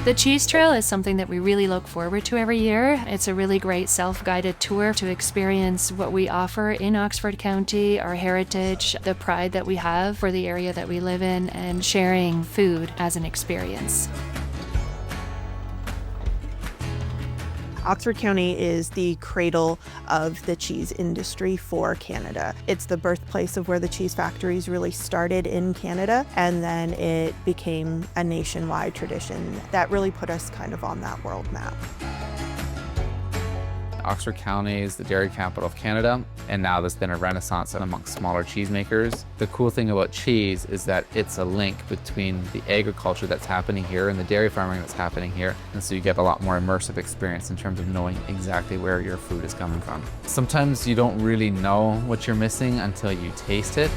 The Cheese Trail is something that we really look forward to every year. It's a really great self-guided tour to experience what we offer in Oxford County, our heritage, the pride that we have for the area that we live in, and sharing food as an experience. Oxford County is the cradle of the cheese industry for Canada. It's the birthplace of where the cheese factories really started in Canada, and then it became a nationwide tradition that really put us kind of on that world map. Oxford County is the dairy capital of Canada, and now there's been a renaissance amongst smaller cheesemakers. The cool thing about cheese is that it's a link between the agriculture that's happening here and the dairy farming that's happening here, and so you get a lot more immersive experience in terms of knowing exactly where your food is coming from. Sometimes you don't really know what you're missing until you taste it.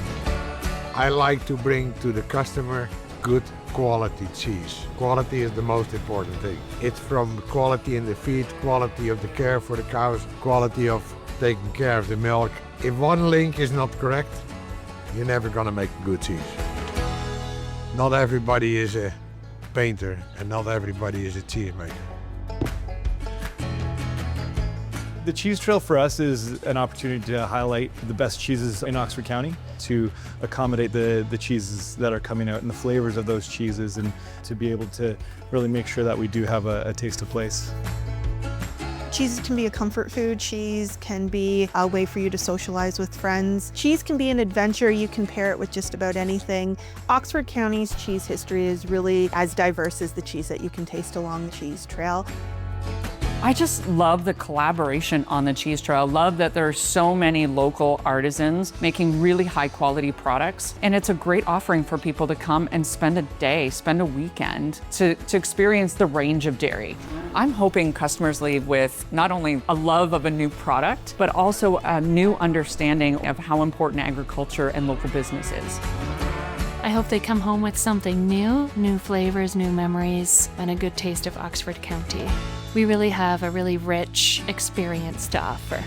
I like to bring to the customer good quality cheese. Quality is the most important thing. It's from quality in the feed, quality of the care for the cows, quality of taking care of the milk. If one link is not correct, you're never gonna make good cheese. Not everybody is a painter and not everybody is a cheesemaker. The Cheese Trail for us is an opportunity to highlight the best cheeses in Oxford County, to accommodate the cheeses that are coming out and the flavors of those cheeses, and to be able to really make sure that we do have a taste of place. Cheese can be a comfort food. Cheese can be a way for you to socialize with friends. Cheese can be an adventure. You can pair it with just about anything. Oxford County's cheese history is really as diverse as the cheese that you can taste along the Cheese Trail. I just love the collaboration on the Cheese Trail. Love that there are so many local artisans making really high quality products. And it's a great offering for people to come and spend a day, spend a weekend to experience the range of dairy. I'm hoping customers leave with not only a love of a new product, but also a new understanding of how important agriculture and local business is. I hope they come home with something new flavors, new memories, and a good taste of Oxford County. We really have a really rich experience to offer.